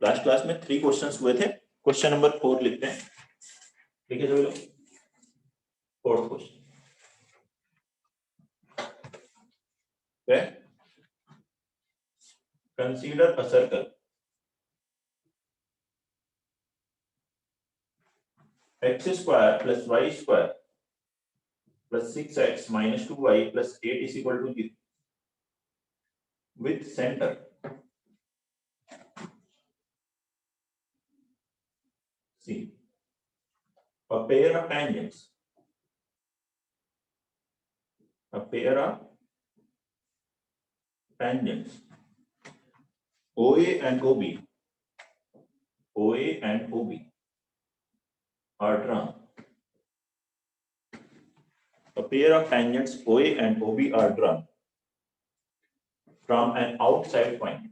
Last class में 3 questions हुए थे। क्वेश्चन नंबर 4 लिखते हैं। ठीक है सभी लोग, fourth question. Consider a circle x square plus y square plus 6x minus 2y plus 8 is equal to 0 with center C. A pair of tangents OA and OB are drawn. A pair of tangents OA and OB are drawn from an outside point.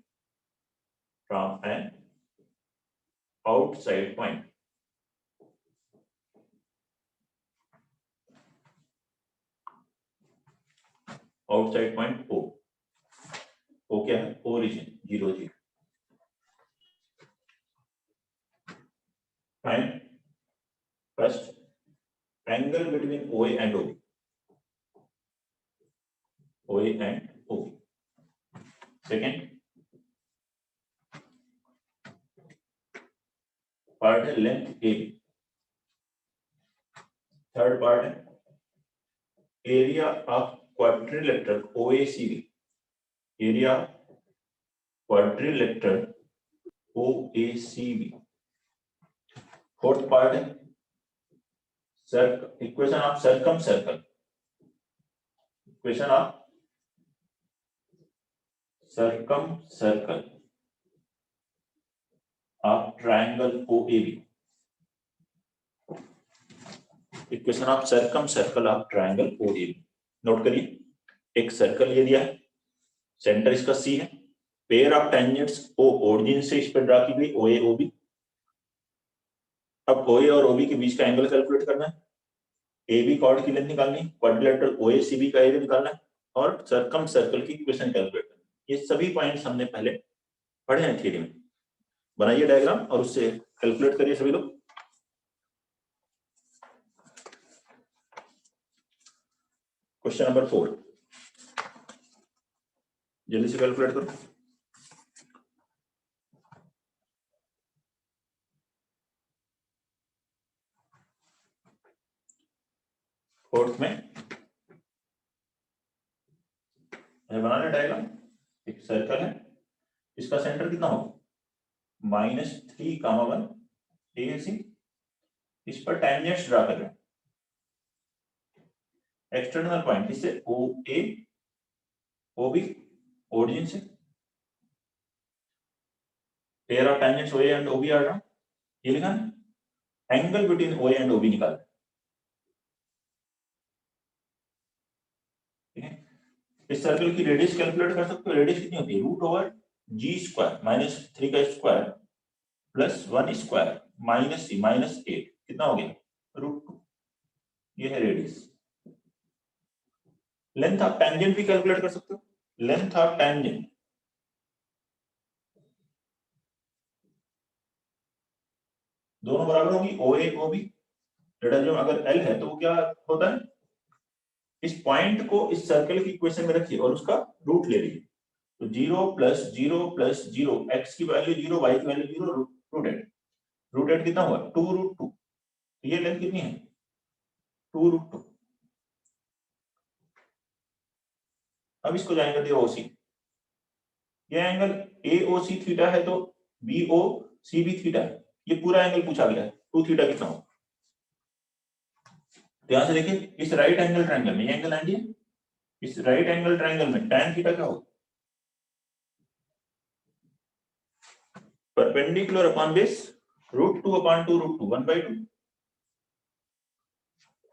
Outside point O. O क्या है? Origin 0 0. Find first angle between OA and OB. Second part है length AB. Third part है area of quadrilateral OACB. Fourth part है equation of circumcircle. Of triangle OAB. Equation of circumcircle of triangle OAB. Note करिए, एक circle ये दिया है, centre इसका C है, pair of tangents O origin से इस पर ड्रा की गई OA OB. अब OA और OB के बीच का एंगल कैलकुलेट करना है, AB कॉर्ड की लेंथ निकालनी है, क्वाड्रिलेटरल OACB का एरिया निकालना है और सर्कमसर्कल की इक्वेशन कैलकुलेट करना है. ये सभी पॉइंट्स हमने पहले पढ़े हैं थ्योरी में. बनाइए डायग्राम और उससे कैलकुलेट करिए सभी लोग. क्वेश्चन नंबर 4 जल्दी से कैलकुलेट करो. फोर्थ में बनाना डायग्राम. एक सर्कल है, इसका सेंटर कितना होगा? -3, 1. ठीक है सी, इस पर टेंजेंट्स ड्रा कर रहे हैं. एक्सटर्नल पॉइंट इससे OA OB ओरिजिन से, pair of tangents OA and OB are drawn. ये लिखा है. Angle between OA and OB निकाल. ठीक है, इस सर्कल की रेडियस कैलकुलेट कर सकते हो. रेडियस कितनी होती है? √g² -3 का square plus 1 square minus C -8. कितना हो गया? √2. ये है रेडियस. लेंथ ऑफ टेंजेंट भी कैलकुलेट कर सकते हो. लेंथ ऑफ टेंजेंट दोनों बराबर होगी OA OB. जो अगर L है तो वो क्या होता है? इस पॉइंट को इस सर्कल की इक्वेशन में रखिए और उसका रूट ले लीजिए. तो 0 + 0 + 0, x की वैल्यू 0, y की वैल्यू 0, √8 कितना हुआ? 2√2. ये लेंथ कितनी है? 2√2. अब इसको जाएंगे तो OC. ये एंगल AOC थीटा है तो BOC भी थीटा है. ये पूरा एंगल पूछा गया है. 2 थीटा कितना हो? ध्यान से देखिए, इस राइट एंगल ट्रायंगल में ये एंगल 90 है. इस राइट एंगल ट्रायंगल में tan थीटा क्या होगा? Perpendicular upon base √2/2√2 1/2.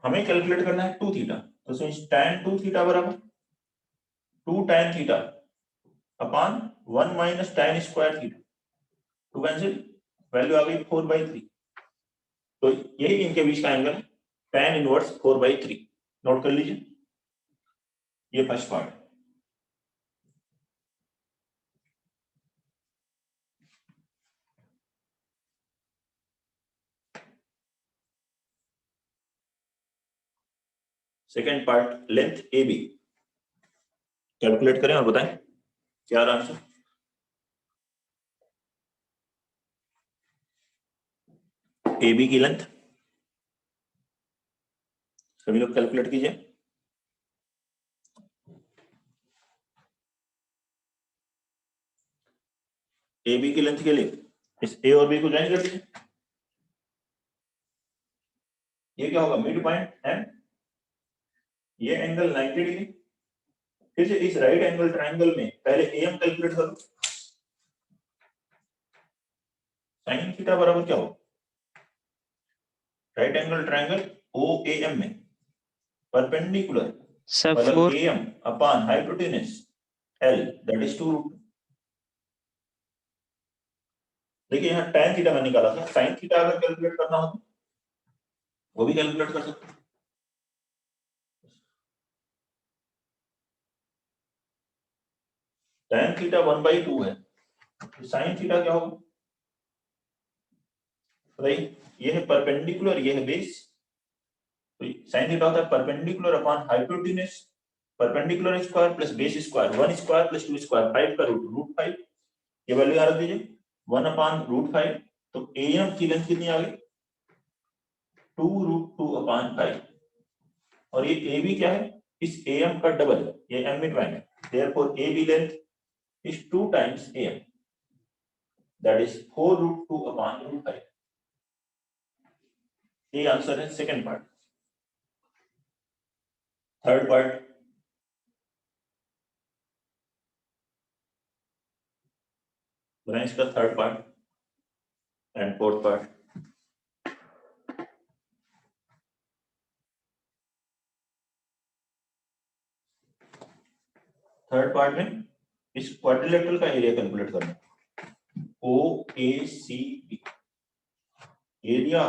हमें कैलकुलेट करना है 2 थीटा. तो tan 2 थीटा बराबर 2 tan theta upon 1 - tan square theta. तो कैंसिल, वैल्यू आ गई 4/3. तो यही इनके बीच का एंगल है, tan इनवर्स 4/3. नोट कर लीजिए. ये first part. Second part length A B calculate करें और बताएं क्या आंसर। ए बी की लेंथ सभी लोग कैलकुलेट कीजिए। ए बी की लेंथ के लिए इस ए और बी को ज्वाइन कर दीजिए। ये क्या होगा, मिड पॉइंट एम, ये एंगल 90 डिग्री। फिर से इस राइट एंगल ट्रायंगल में पहले एम कैलकुलेट करो। साइन थीटा बराबर क्या हो, right angle triangle O A M में परपेंडिकुलर मतलब A M upon hypotenuse L that is 2 root. देखिए यहाँ tan थीटा मैंने निकाला था, sin थीटा अगर कैलकुलेट करना हो तो वो भी कैलकुलेट कर सकते हैं। tan थीटा 1/2 है, sin थीटा क्या होगा बताइए। ये है परपेंडिकुलर, ये है बेस, तो sin थीटा होता है perpendicular upon hypotenuse, perpendicular square plus base square, 1 square plus 2 square, 5 का रूट 5। ये वैल्यू याद रख दीजिए 1/√5। तो am की लेंथ कितनी आ गई 2√2/5। और ये AB क्या है, इस AM का डबल है, ये m में ज्वाइन है, therefore AB length is 2 times AM, that is 4√2/5। ये आंसर है सेकंड पार्ट। थर्ड पार्ट बनाए इसका third part and fourth part. Third part में इस क्वाड्रिलेटरल का एरिया कैलकुलेट करना, OACB एरिया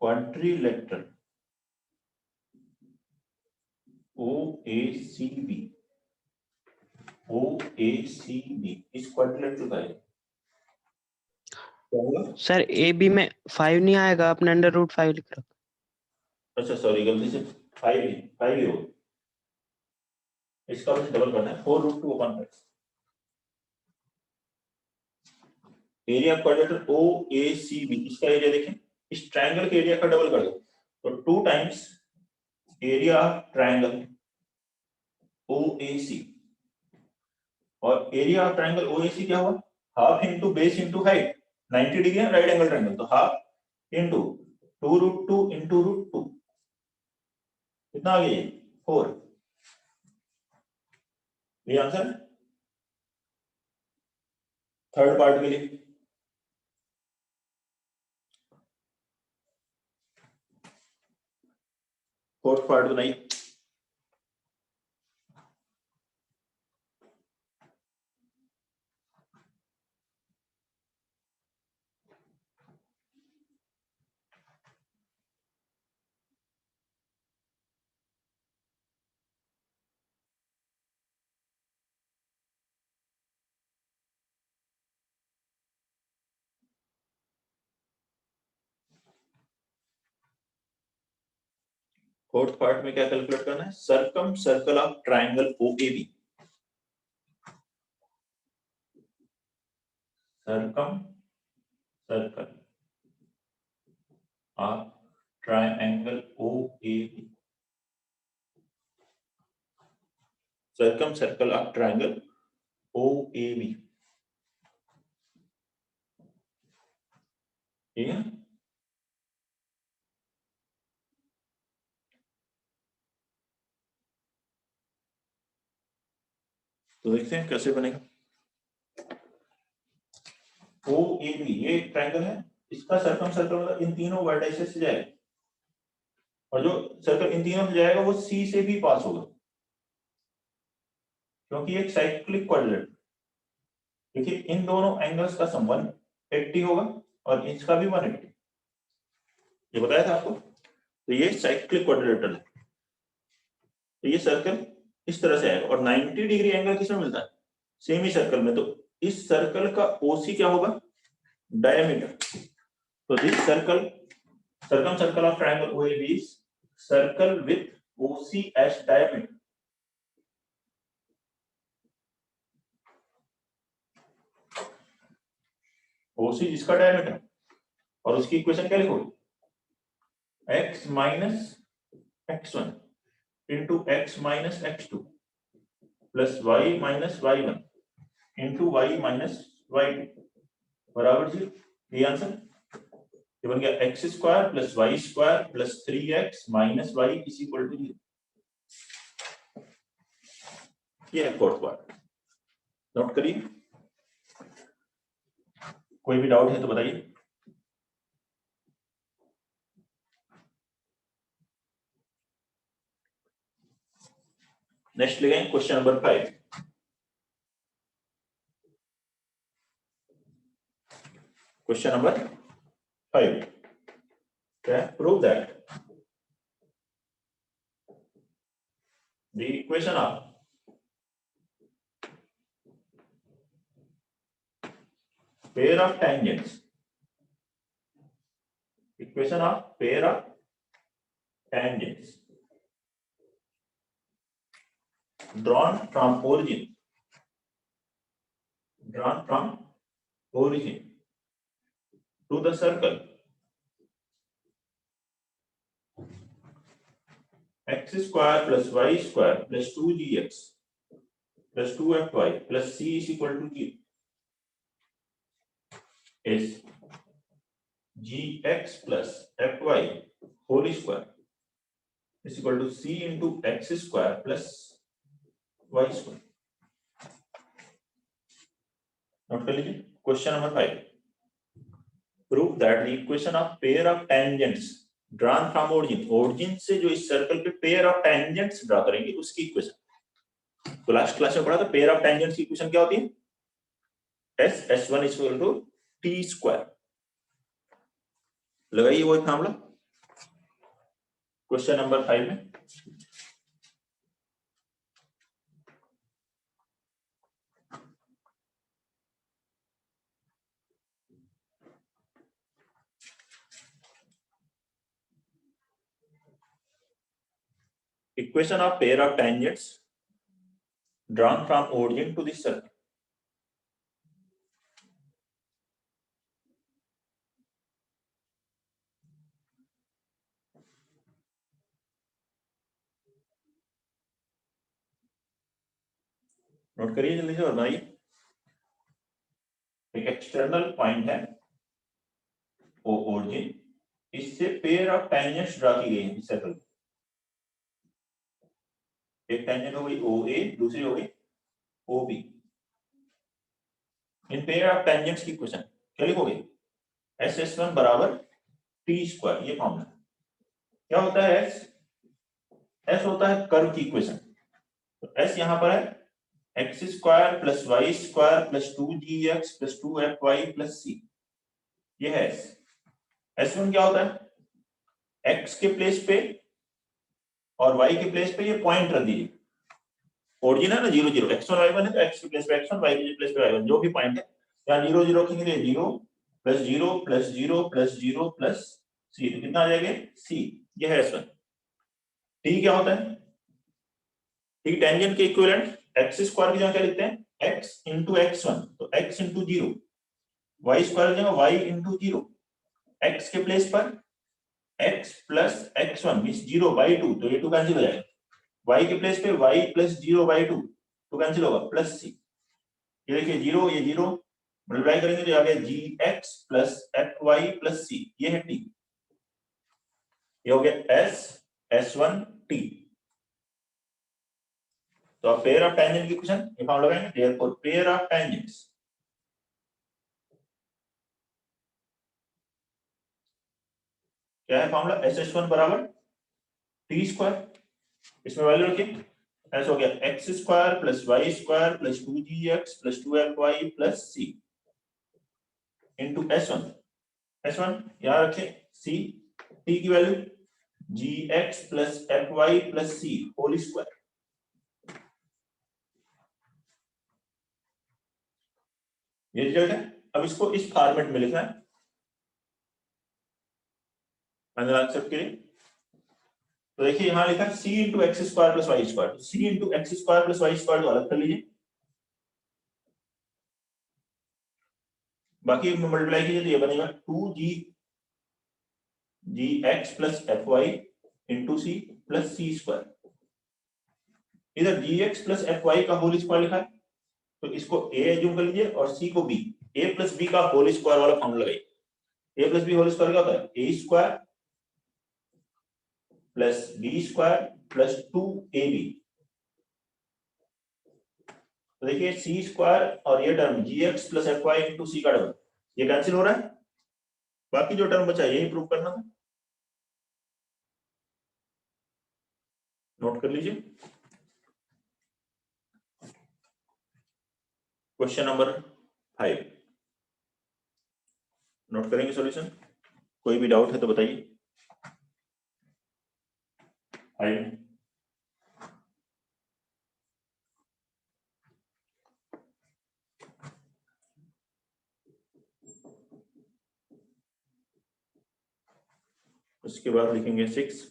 क्वाड्रिलेटरल OACB इस क्वाड्रिलेटरल का एरिया सर ए बी में 5 नहीं आएगा, आपने √5 लिख रखा। अच्छा सॉरी गलती से 5 ही हो, इसका वैसे डबल करना है 4√2/5। एरिया क्वाड्रिलेटरल OACB इसका एरिया देखें, इस ट्रायंगल के एरिया का डबल कर दो तो 2 टाइम्स एरिया ट्रायंगल OAC। और एरिया ऑफ ट्रायंगल OAC क्या हुआ, half into base into height, 90 degree है राइट एंगल ट्रायंगल, तो हाफ इंटू 2√2 इंटू √2 कितना आ गया 4। ये आंसर थर्ड पार्ट के लिए। फोर्थ पार्ट बनाइए। फोर्थ पार्ट में क्या कैलकुलेट करना है, circum circle of triangle OAB, circum circle of triangle OAB, circum circle of triangle OAB, ठीक है। तो देखते हैं कैसे बनेगा। OAB ये ट्रायंगल है, इसका सर्कम सर्कल मतलब इन तीनों वर्टिसेस से जाएगा, और जो सर्कल इन तीनों से जाएगा वो C से भी पास होगा, क्योंकि एक साइक्लिक क्वाड्रिलेटरल। देखिए इन दोनों एंगल्स का सम 180 होगा और इसका भी 180, ये बताया था आपको। तो ये साइक्लिक क्वाड्रिलेटरल है, तो ये सर्कल इस तरह से आएगा, और 90 डिग्री एंगल किसमें मिलता है, सेमी सर्कल में। तो इस सर्कल का OC क्या होगा, डायमीटर। तो this circle circumcircle of triangle OAB is circle with OC as diameter. OC जिसका डायमीटर और उसकी इक्वेशन क्या लिखोगे? x minus x1 into x minus x2 plus y minus y1 into y minus y2 बराबर 0। ये answer ये बन गया x square plus y square plus 3x minus y is equal to 0। ये है फोर्थ पार्ट, नोट करिए। कोई भी डाउट है तो बताइए। नेक्स्ट ले गए क्वेश्चन नंबर 5। क्वेश्चन नंबर 5 क्या है? Prove that the equation of pair of tangents, equation of pair of tangents drawn from origin to the circle x square plus y square plus 2gx plus 2fy plus c is equal to 0 is gx plus fy whole square is equal to c into x square plus y square। Note कर लीजिए question number 5। Prove that the equation of pair of tangents drawn from origin, origin से जो इस circle पे pair of tangents draw करेंगे उसकी equation. तो last class में पढ़ा था पेयर ऑफ टेंजेंट्स की इक्वेशन क्या होती है? s1 is equal to t square. लगाइए वो फॉर्मूला क्वेश्चन नंबर 5 में। Equation of pair of tangents drawn from origin to this circle। Note करिए जल्दी से और बनाइए। एक एक्सटर्नल पॉइंट है ओ ओरिजिन, इससे पेयर ऑफ टेंजेंट्स ड्रा की गई है इस सर्कल। एक टेंजेंट हो गई OA, दूसरी हो गई OB। In pair of tangents की इक्वेशन क्या लिखोगे? SS1 बराबर t स्क्वायर। ये फॉर्मूला क्या होता है? S होता है कर्व की इक्वेशन। तो S यहां पर है x square plus y square plus 2gx plus 2fy plus c। ये है S। S1 क्या होता है? x के प्लेस पे और y के प्लेस पे ये पॉइंट रख दीजिए। ओरिजिन है ना 0 0, x1 y1 है तो x के प्लेस पे x1, y के प्लेस पे y1, जो भी पॉइंट है यहाँ 0 0 रखेंगे तो 0 plus 0 plus 0 plus 0 plus c, तो कितना आ जाएगा? c। ये है S1। t क्या होता है? t टेंजेंट के इक्विवेलेंट x स्क्वायर की जगह क्या लिखते हैं? x into x1, तो x into 0, y स्क्वायर की जगह y into 0, x के प्लेस पर x plus x1 means 0 by 2, तो ये 2 कैंसिल हो जाएगा। y के प्लेस पे y प्लस 0 by 2, तो कैंसिल होगा, प्लस c। ये देखिए 0 ये 0 मल्टीप्लाई करेंगे तो आ गया gx plus fy plus c। ये है t, ये हो गया s s1 t। तो आप पेयर ऑफ टेंजेंट की इक्वेशन ये फॉर्मूला लगाएंगे, देयरफॉर पेयर ऑफ टेंजेंट्स क्या है फॉर्मूला? SS1 बराबर t स्क्वायर। इसमें वैल्यू रखिए, ऐसा हो गया x square plus y square plus 2gx plus 2fy plus c into S1। S1 यहाँ रखें c, t की value gx plus fy plus c whole square. ये रिजल्ट है। अब इसको इस फॉर्मेट में लिखना है, फाइनल आंसर के लिए तो देखिए यहां लिखा है c into x square plus Y square, c into x square plus Y square तो अलग कर लीजिए, बाकी मल्टीप्लाई कीजिए तो ये बनेगा 2g gx plus fy into C plus C square. इधर gx प्लस fy का होल स्क्वायर लिखा है तो इसको a एज्यूम कर लीजिए और c को b, a प्लस b का होल स्क्वायर वाला फॉर्मूला लगाइए। a plus b whole square क्या होता है a square plus b square plus 2ab। तो देखिए सी स्क्वायर और ये term gx plus fy into C का टर्म ये कैंसिल हो रहा है, बाकी जो टर्म बचा यही प्रूव करना था, नोट कर लीजिए। क्वेश्चन नंबर 5 नोट करेंगे सॉल्यूशन, कोई भी डाउट है तो बताइए। 5 उसके बाद लिखेंगे 6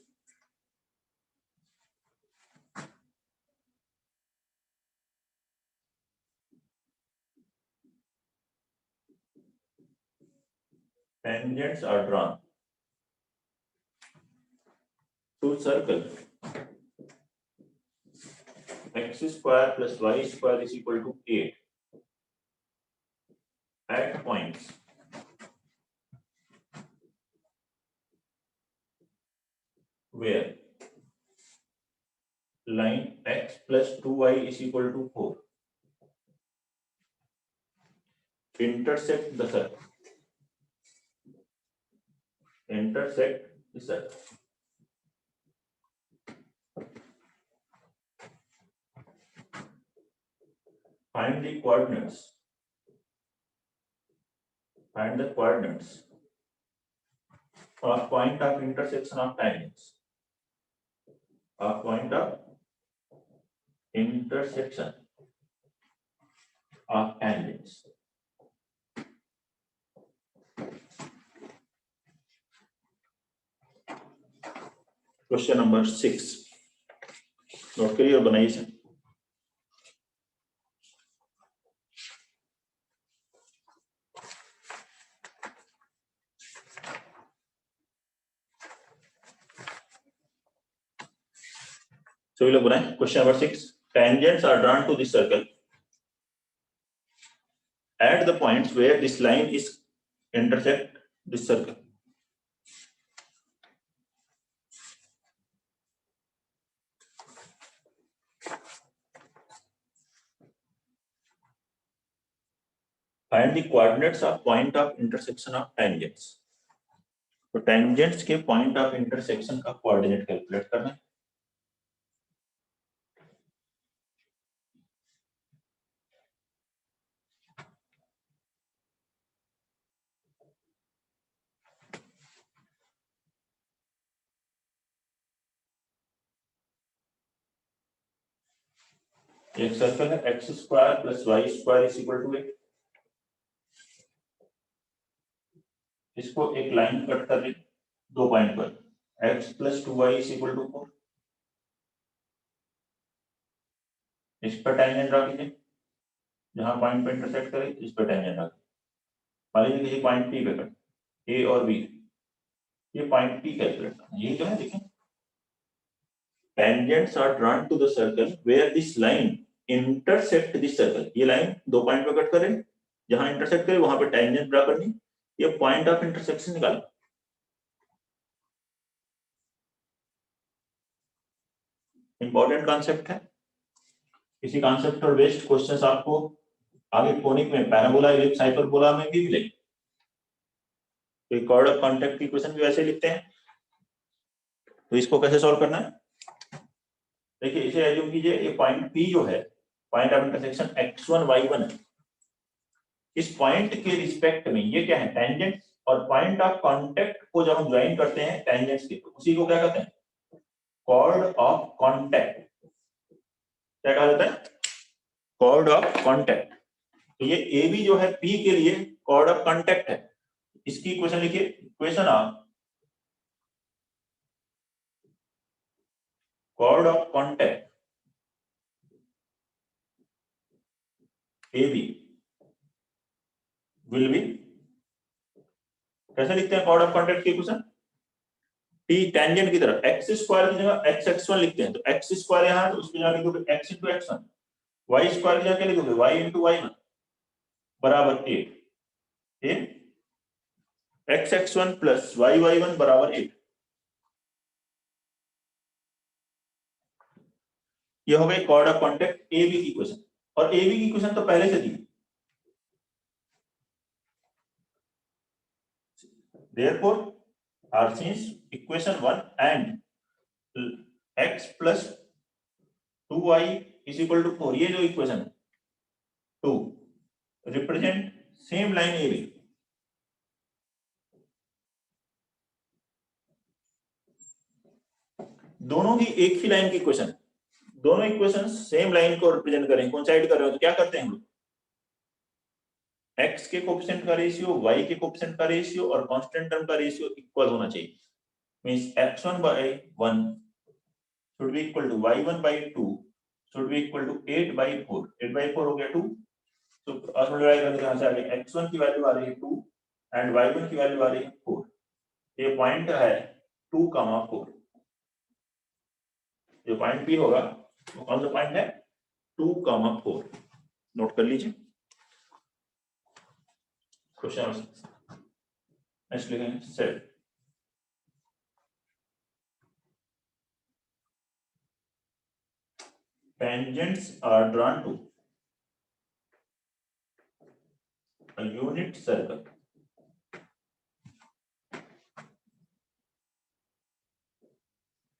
tangents are drawn to circle x square plus y square is equal to 8 at points where line x plus 2y is equal to 4 intersect the circle. Intersect the circle. Find the coordinates. Find the coordinates of point of intersection of tangents. Of point of intersection of tangents. Question number 6 note करिए और बनाइए इसे। सभी लोग बनाए। Question number 6 tangents are drawn to this circle at the points where this line is intersect this circle. Find the coordinates of point of intersection of tangents. तो tangents के point of intersection का coordinate calculate करना है। एक circle है x square plus Y square is equal to 8। इसको एक line cut कर ले दो पॉइंट पर x plus 2y is equal to 4। इस पर टेंजेंट ड्रा कीजिए, जहां पॉइंट पे इंटरसेक्ट करे इस पर टेंजेंट ड्रा कीजिए। मान लीजिए किसी पॉइंट P पे कट A और B, ये पॉइंट P कैलकुलेट करना है। यही तो है, देखिए tangents are drawn to the circle where this line intersect this circle। ये लाइन दो पॉइंट पे कट करे, जहां इंटरसेक्ट करे वहां पे टेंजेंट ड्रा करनी। ये पॉइंट ऑफ इंटरसेक्शन निकालो। इंपॉर्टेंट कॉन्सेप्ट है, इसी कॉन्सेप्ट और बेस्ड क्वेश्चंस आपको आगे कोनिक में, पैराबोला, इलिप्स, हाइपरबोला में भी मिलेंगे। तो कॉर्ड ऑफ कांटेक्ट की क्वेश्चन भी वैसे लिखते हैं। तो इसको कैसे सॉल्व करना है, देखिए इसे एज्यूम कीजिए ये पॉइंट P जो है point of intersection x1 y1 है। इस पॉइंट के रिस्पेक्ट में ये क्या है टेंजेंट, और पॉइंट ऑफ कांटेक्ट को जब हम ज्वाइन करते हैं टेंजेंट्स के तो उसी को क्या कहते हैं कॉर्ड ऑफ कांटेक्ट। क्या कहा जाता है कॉर्ड ऑफ कांटेक्ट। तो ये AB जो है P के लिए कॉर्ड ऑफ कांटेक्ट है। इसकी इक्वेशन लिखिए, equation of chord of contact AB will be, कैसे लिखते हैं chord of contact की इक्वेशन? T टेंजेंट की तरफ x स्क्वायर की जगह x(x1) लिखते हैं, तो x स्क्वायर यहाँ है तो उसकी जगह लिखोगे x into x1, y square की जगह क्या लिखोगे y into y1 बराबर 8, x(x1) प्लस y(y1) बराबर 8। ये हो गई chord of contact A B की इक्वेशन, और ए बी की इक्वेशन तो पहले से दी। Therefore, our since equation 1 and x plus 2y is equal to 4, ये जो इक्वेशन है 2 represent same line A B. दोनों ही एक ही लाइन की इक्वेशन, दोनों इक्वेशन सेम लाइन को रिप्रेजेंट करें, कोइंसाइड कर रहे हो तो क्या करते हैं हम लोग, x के कोएफिशिएंट का रेशियो, y के कोएफिशिएंट का रेशियो और कांस्टेंट टर्म का रेशियो इक्वल होना चाहिए। Means x1 by 1 should be equal to y1 by 2 should be equal to 8 by 4, 8 by 4 हो गया 2, तो क्रॉस मल्टीप्लाई करने से यहां से आ गया x1 की वैल्यू आ रही है 2 एंड y1 की वैल्यू आ रही है 4। ये पॉइंट है 2, 4, जो पॉइंट P होगा वो कौन सा पॉइंट है 2, 4, नोट कर लीजिए। क्वेश्चन नेक्स्ट लिखेंगे set tangents are drawn to a unit circle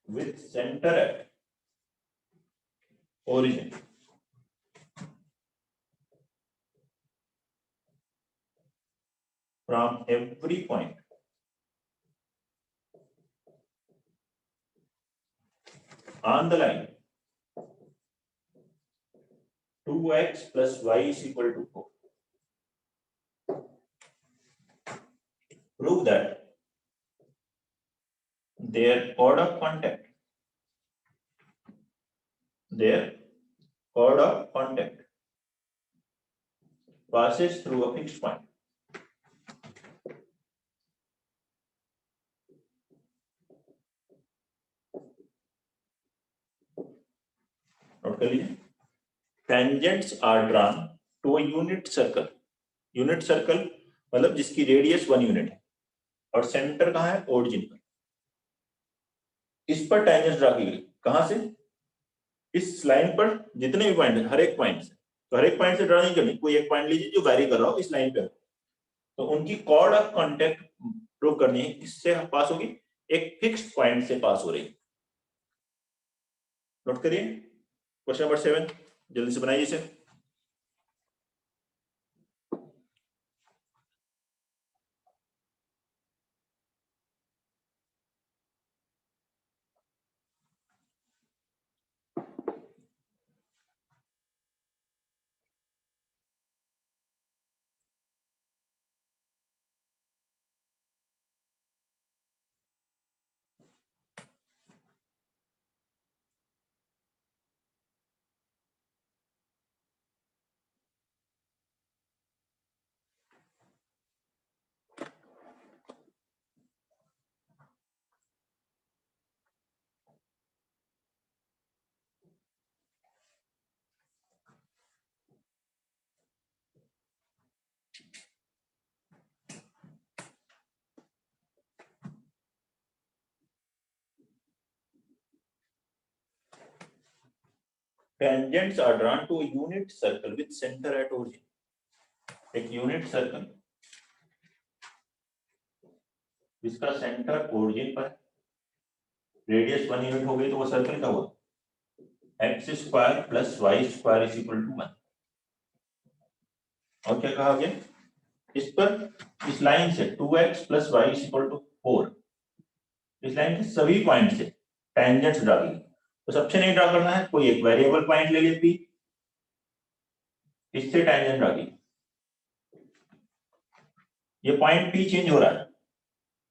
with center at origin from every point on the line 2x plus y is equal to 4. Prove that their chord of contact passes through a fixed point. Note कर लीजिए, tangents are drawn to a unit circle. Unit circle मतलब जिसकी radius 1 unit है और centre कहाँ है origin पर। इस पर टेंजेंट ड्रा की गई, कहां से, इस लाइन पर जितने भी पॉइंट है हर एक पॉइंट से, तो हर एक पॉइंट से ड्रा नहीं करनी, कोई एक पॉइंट लीजिए जो वैरी कर रहा हो इस लाइन पे, तो उनकी कॉर्ड ऑफ कांटेक्ट प्रूव करनी है, किससे पास होगी, एक फिक्स्ड पॉइंट से पास हो रही है। नोट करिए क्वेश्चन नंबर 7, जल्दी से बनाइए इसे। Tangents are drawn to a unit circle with center at origin. एक यूनिट सर्कल जिसका सेंटर ओरिजिन पर, रेडियस 1 यूनिट हो गई तो वो सर्कल का हुआ x square plus Y square is equal to 1। और क्या कहा गया, इस पर इस लाइन से 2x plus y is equal to 4, इस लाइन के सभी पॉइंट से टेंजेंट्स ड्रा की, तो सबसे नहीं ड्रा करना है, कोई एक वेरिएबल पॉइंट ले लिए P, इससे टेंजेंट ड्रा की, ये पॉइंट P चेंज हो रहा है,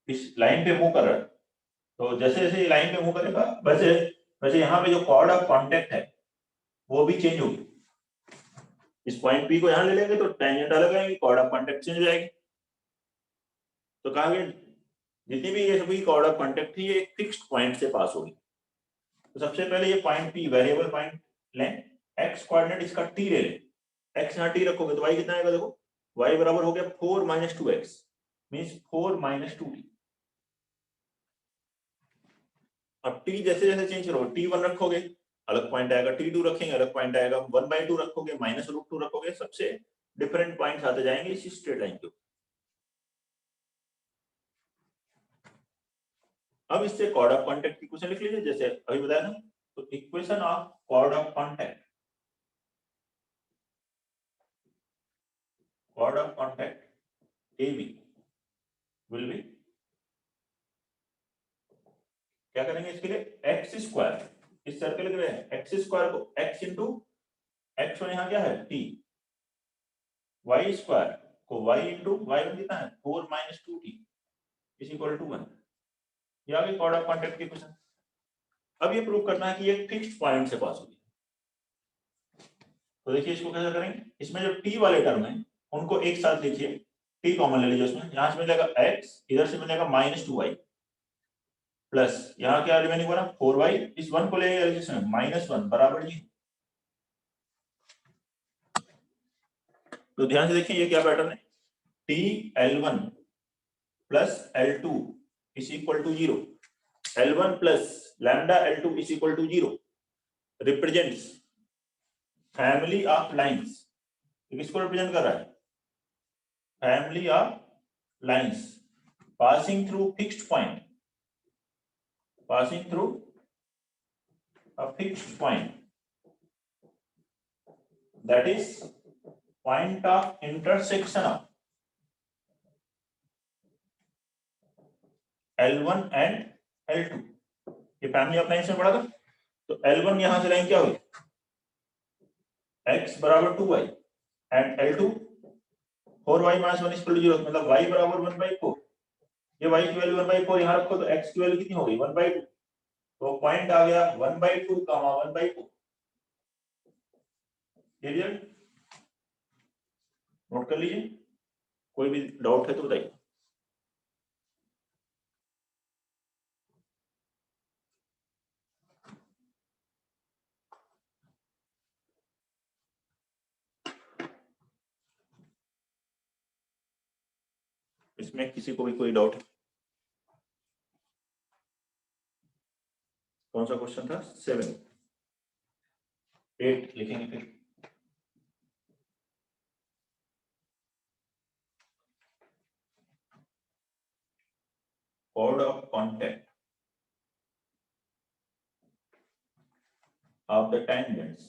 इस लाइन पे मूव कर रहा है, तो जैसे जैसे लाइन पे मूव करेगा वैसे वैसे यहाँ पे जो कॉर्ड ऑफ कांटेक्ट है वो भी चेंज होगी। इस पॉइंट पी को यहाँ ले लेंगे तो टेंजेंट अलग आएगी, कॉर्ड ऑफ कांटेक्ट चेंज हो जाएगी। तो कहा गया जितनी भी ये सभी कॉर्ड ऑफ कांटेक्ट थी ये एक फिक्स्ड पॉइंट से पास होगी। तो सबसे पहले ये पॉइंट पी वेरिएबल पॉइंट लें, एक्स कोऑर्डिनेट इसका टी ले लें, एक्स यहाँ टी रखोगे तो वाई कितना आएगा, देखो वाई बराबर हो गया 4 - 2x मींस 4 - 2t। अब टी जैसे जैसे चेंज करोगे, t1 रखोगे अलग पॉइंट आएगा, t2 रखेंगे अलग पॉइंट आएगा, 1/2 रखोगे -√2 रखोगे, सबसे डिफरेंट पॉइंट्स आते जाएंगे इसी स्ट्रेट लाइन के। अब इससे कॉर्ड ऑफ कांटेक्ट की इक्वेशन लिख लीजिए जैसे अभी बताया था। तो equation of chord of contact, chord of contact AB will be, क्या करेंगे इसके लिए, एक्स स्क्वायर, इस सर्कल के लिए एक्स स्क्वायर को x इंटू एक्स, यहाँ क्या है t, y स्क्वायर को y इंटू वाई कितना है 4 - 2t इज इक्वल टू 1। ये आ गई कॉर्ड ऑफ कांटेक्ट की इक्वेशन। अब ये प्रूव करना है कि ये फिक्स्ड पॉइंट से पास होगी। तो देखिए इसको कैसे करेंगे, इसमें जो t वाले टर्म है उनको एक साथ लिखिए, t कॉमन ले लीजिए उसमें, यहां से मिलेगा x, इधर से मिलेगा -2y प्लस यहाँ क्या रिमेनिंग हो रहा है 4y, इस 1 को ले -1 बराबर जी। तो ध्यान से देखिए ये क्या पैटर्न है, TL1 plus L2 is equal to 0, L1 plus lambda L2 is equal to 0 represents family of lines. किसको रिप्रेजेंट कर रहा है, family of lines passing through fixed point, passing through a fixed point, that is point of intersection of L1 and L2। ये family of lines में पढ़ा था। तो L1 यहां से लाइन क्या हुई, x बराबर 2y and L2 4y - 1 equal to 0, मतलब y बराबर 1/4। ये y की वैल्यू 1/4 यहां रखो तो x की वैल्यू कितनी हो गई 1/2। तो पॉइंट आ गया 1/2 कामा 1/4। क्लियर, नोट कर लीजिए, कोई भी डाउट है तो बताइए। इसमें किसी को भी कोई डाउट है? कौन सा क्वेश्चन था, 7 8 लिखेंगे फिर। Chord of contact of the tangents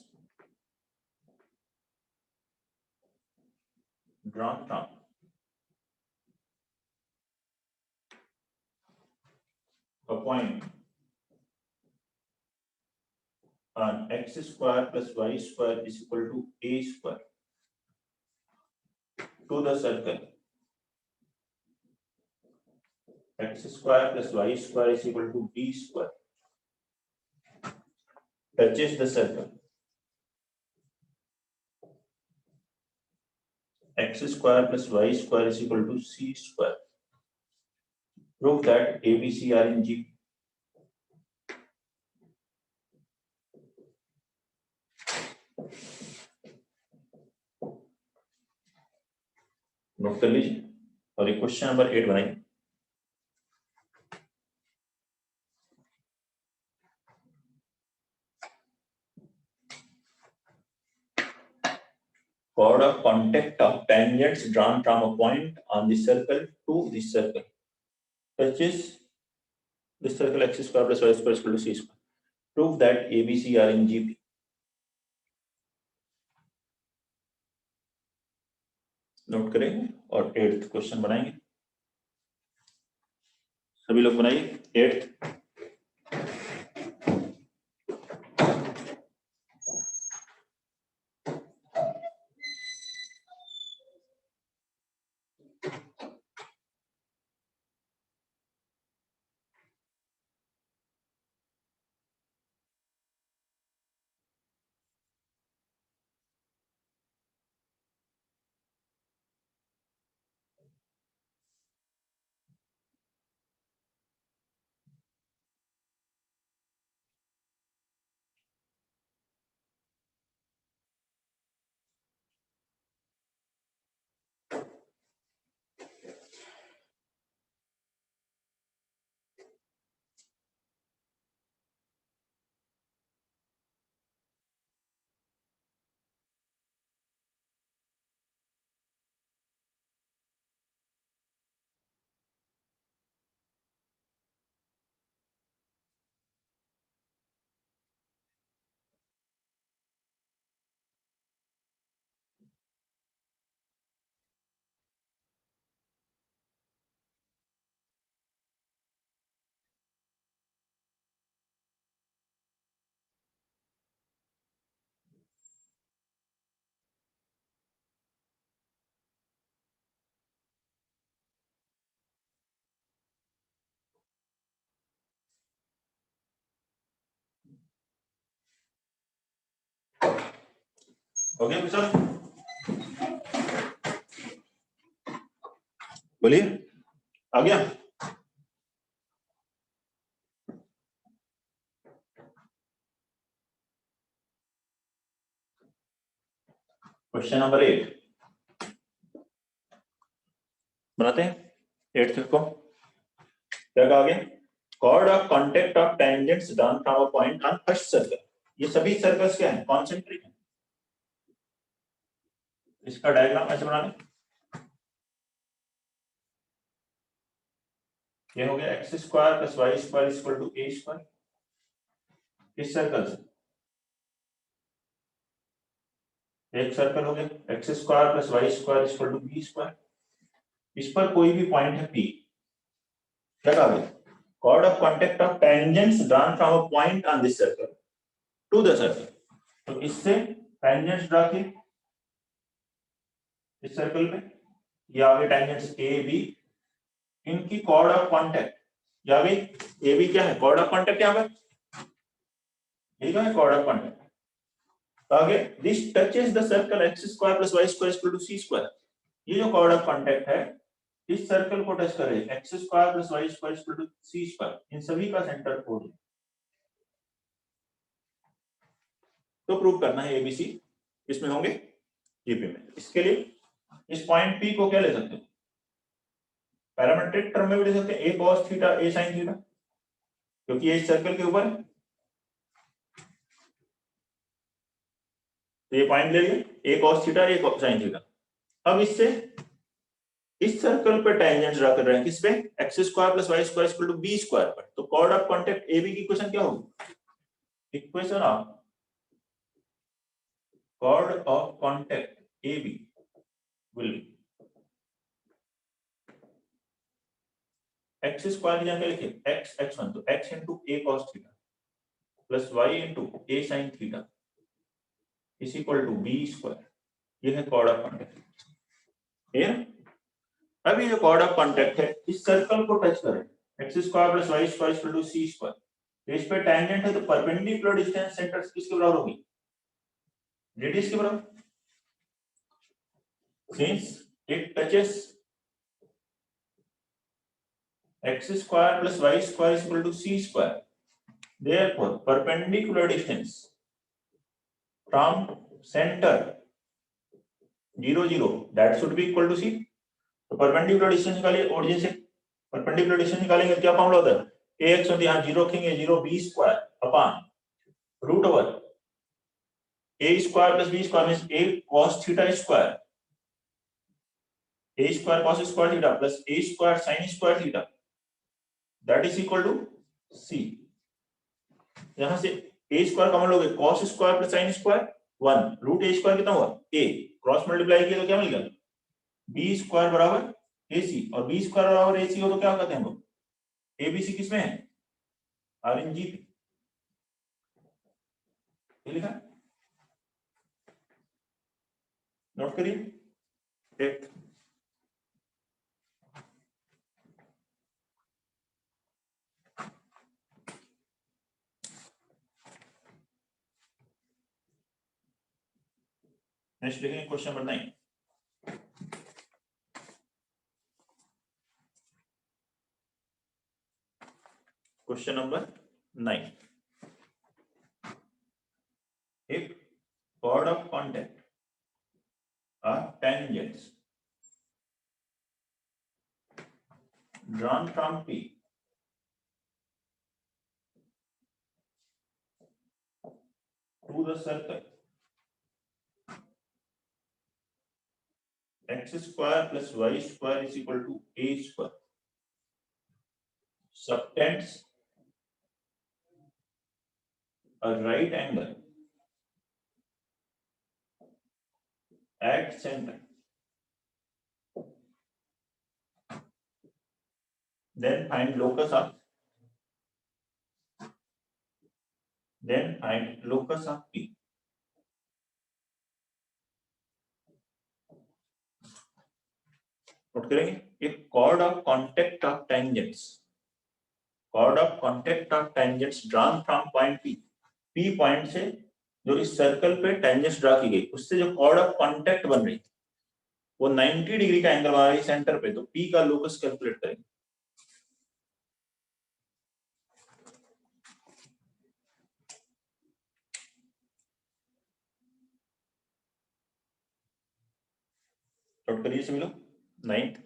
drawn from a point on x square plus y square is equal to a square to the circle x square plus y square is equal to b square touches the circle x square plus y square is equal to c square. Prove that ABC are in G. Note कर लीजिए और ये question number 8 बनाइए। Chord of contact of tangents drawn from a point on the circle to the circle touches the circle x square plus y square is equal to c square. Prove that ABC are in GP. Note करेंगे और 8th question बनाएंगे। सभी लोग बनाइए 8th। हो गया sir? बोलिए, आ गया? क्वेश्चन नंबर 8 बनाते हैं। 8th को क्या कहा गया? Chord of contact of tangents drawn from a point on first circle. ये सभी सर्कल्स क्या हैं? कॉन्सेंट्रिक हैं। इसका डायग्राम ऐसे बना लें। ये हो गया x square plus y square equal to a square. इस सर्कल से एक सर्कल हो गया x square plus y square equal to b square. इस पर कोई भी पॉइंट है p। क्या कहा गया? Chord of contact of tangents drawn from a point on this circle to the circle. तो इससे tangents ड्रा किए इस सर्कल पे, ये आ गए tangents a b, इनकी chord of contact ये आ गई। a b क्या है? chord of contact यहाँ पे ये क्या है? chord of contact। तो आगे this touches the circle x square plus y square equal to c square। ये जो chord of contact है इस सर्कल को टच करे x square plus y square equal to c square, इन सभी का सेंटर 4 है। तो प्रूव करना है एबीसी इसमें होंगे जीपी में। इसके लिए इस पॉइंट पी को क्या ले सकते हैं? पैरामेट्रिक टर्म में भी ले सकते हैं, a cos theta a sin theta, क्योंकि ये इस सर्कल के ऊपर है। तो ये पॉइंट ले लिए a cos theta a sin theta. अब इससे इस सर्कल पे टेंजेंट ड्रा कर रहे हैं, किस पे? x square plus y square equal to b square पर। तो chord ऑफ कांटेक्ट AB की इक्वेशन क्या होगी? Equation of chord of contact AB will be x square की जगह लिखिए x x1, तो x into a cos theta plus y into a sin theta is equal to b square. ये है chord of contact. Clear? अब ये जो chord of contact है इस सर्कल को टच करें x square plus y square equal to c square. तो इस पे टेंजेंट है तो परपेंडिकुलर डिस्टेंस सेंटर किसके बराबर होगी? रेडियस के बराबर। Since it touches x square plus y square is equal to c square, therefore perpendicular distance from center 0 0 that should be equal to c। तो परपेंडिकुलर डिस्टेंस निकालिए origin से। Perpendicular distance निकालेंगे क्या फॉर्मूला होता है? ax होती है, यहां 0 रखेंगे 0 b square upon root over a square plus b square means a cos theta square, a square cos square theta plus a square sin square theta that is equal to c। यहां से a square common लोगे cos square plus sin square 1 root a square कितना हुआ? a cross multiply किया तो क्या मिल गया? b square बराबर ac, और b स्क्वायर बराबर ac हो तो क्या कहते हैं हम लोग? abc किसमें है? r इन g पे लिखा, नोट करिए। एक नेक्स्ट देखेंगे question number 9। Question number 9, if chord of contact are tangents drawn from P to the circle x square plus y square is equal to a square, subtends a right angle at center, then find locus of P। Note करेंगे, if chord of contact of tangents drawn from point P, P point से जो इस circle पे tangent draw की गई उससे जो cord of contact बन रही वो 90 डिग्री का एंगल बना रही सेंटर पे, तो P का लोकस कैलकुलेट करेंगे। नोट करिए सभी लोग 9।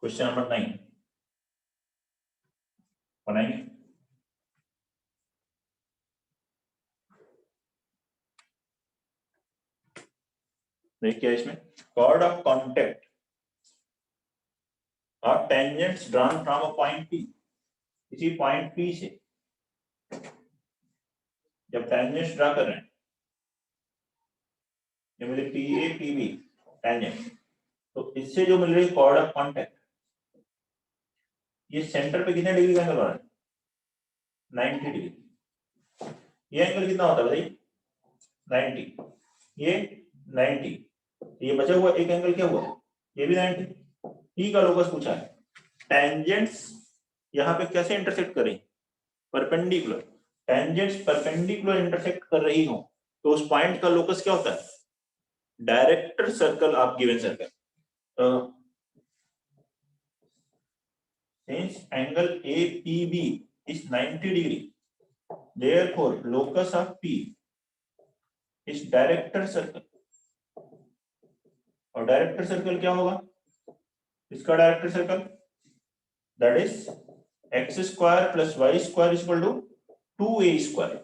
क्वेश्चन नंबर 9 बनाएंगे। देखिए इसमें कॉर्ड ऑफ कांटेक्ट और tangents drawn from a point P, इसी पॉइंट P से जब टेंजेंट्स ड्रा कर रहे हैं, ये मुझे PA PB टेंजेंट, तो इससे जो मिल रही कॉर्ड ऑफ कांटेक्ट ये सेंटर पे कितने डिग्री का एंगल बना है? 90 डिग्री। ये एंगल कितना होता है बताइए? 90, ये 90, ये बचा हुआ एक एंगल क्या हुआ? ये भी 90। P का लोकस पूछा है। टेंजेंट्स यहाँ पे कैसे इंटरसेक्ट करें? परपेंडिकुलर। टेंजेंट्स परपेंडिकुलर इंटरसेक्ट कर रही हो तो उस पॉइंट का लोकस क्या होता है? Director circle of given circle. since angle APB is 90 degree, therefore locus of P is director circle। और डायरेक्टर सर्कल क्या होगा? इसका director circle that is x square plus y square equal to 2a square.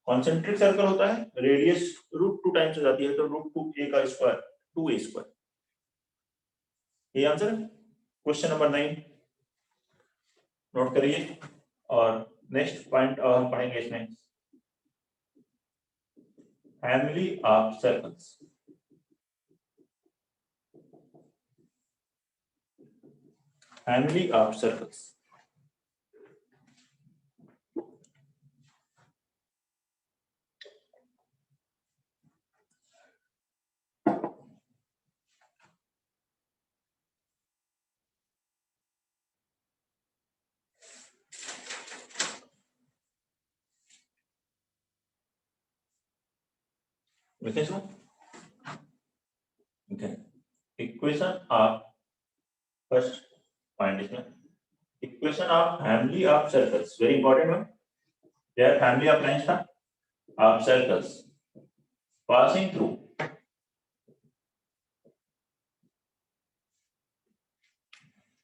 Concentric circle होता है, radius √2 times हो जाती है, तो √2a का स्क्वायर 2a स्क्वायर। ये आंसर है क्वेश्चन नंबर 9। नोट करिए। और नेक्स्ट पॉइंट हम पढ़ेंगे इसमें family of circles. Family of circles. Equation of first point इसमें equation of family of circles, very important one. There family of lines था of circles passing through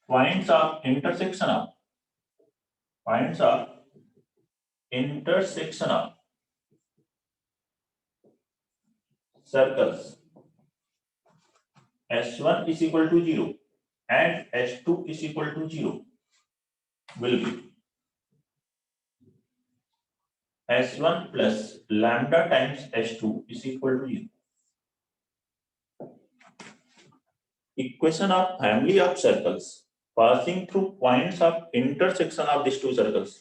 points of intersection of circles S1 is equal to 0 and S2 is equal to 0 will be S1 plus lambda times S2 is equal to 0. Equation of family of circles passing through points of intersection of these two circles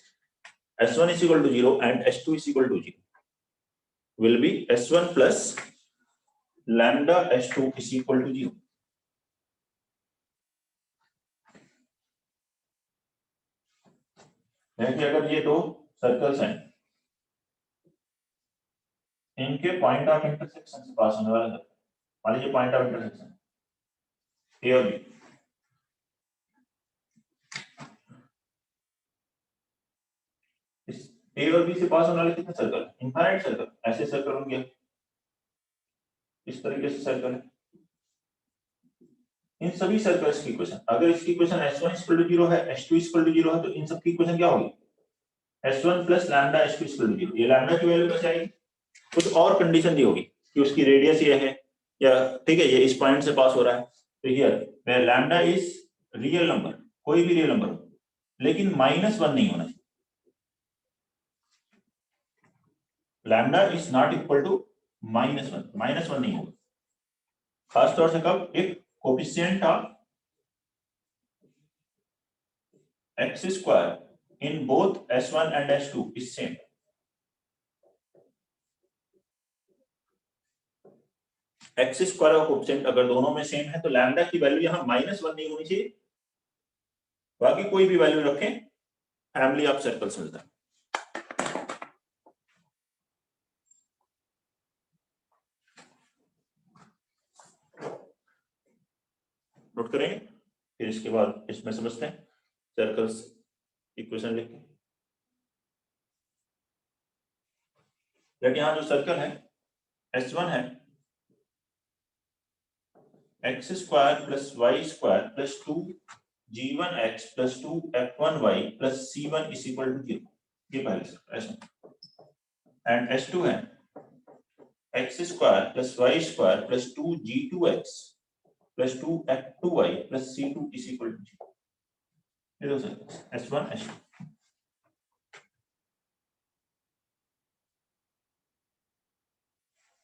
S1 is equal to 0 and S2 is equal to 0 will be S1 plus lambda S2 is equal to 0. देखिए अगर ये दो circles हैं, इनके point of intersection से पास होने वाला मान लीजिए पॉइंट ऑफ इंटरसेक्शन ए और बी, इस ए और बी से पास होने वाले कितने सर्कल? Infinite circle. ऐसे सर्कल होंगे, इस तरीके से सर्कल है, इन सभी सर्कल्स की इक्वेशन, अगर इसकी इक्वेशन S1 इक्वल टू 0 है, S2 इक्वल टू 0 है, तो इन सब की इक्वेशन क्या होगी? S1 plus lambda S2 equal to 0। ये लैम्डा की वैल्यू कैसे आएगी? कुछ और कंडीशन दी होगी कि उसकी रेडियस ये है, या ठीक है ये इस पॉइंट से पास हो रहा है, तो here where lambda is real number, कोई भी रियल नंबर हो, लेकिन -1 नहीं होना चाहिए। Lambda is not equal to -1, -1 नहीं होगा। खासतौर से कब? एक coefficient of x square in both S1 and S2 is same. x square और कोफिशिएंट अगर दोनों में सेम है तो लैम्डा की वैल्यू यहाँ -1 नहीं होनी चाहिए, बाकी कोई भी वैल्यू रखें फैमिली ऑफ सर्कल्स मिलता है। नोट करेंगे, फिर इसके बाद इसमें समझते हैं सर्कल्स इक्वेशन लिख के। लेकिन यहाँ जो सर्कल है S1 है x square plus Y square plus 2g1x plus 2f1y plus c1 is equal to 0, ये पहले सर्कल S1। एंड S2 है x square plus Y square plus 2g2x plus 2f2y plus c2 is equal to 0। ये दो circle S1 S2।